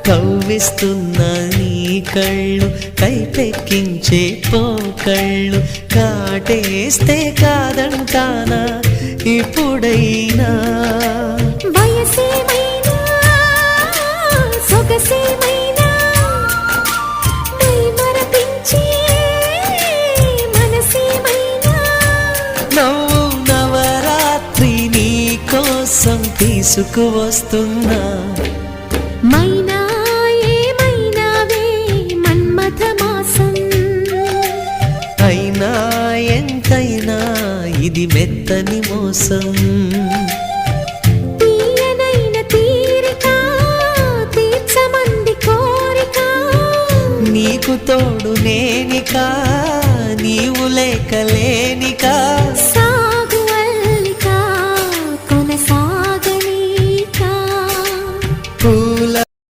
కవ్విస్తున్న నీ కళ్ళు కైపెక్కించే పోకళ్ళు కాటేస్తే కాదంటానా ఇప్పుడైనా వయసేమైనా సొగసేమైనా మరపించే మనసేమైనా నవ్వు నవరాత్రి నీ కోసం తీసుకువస్తున్నా మైనా ఏమైనావే మన్మథ మాసం అయినా ఎంతైనా ఇది మెత్తని మోసం తీయనైన తీరిక తీర్చమంది కోరిక నీకు తోడు నేనిక నీవు లేకలేనిక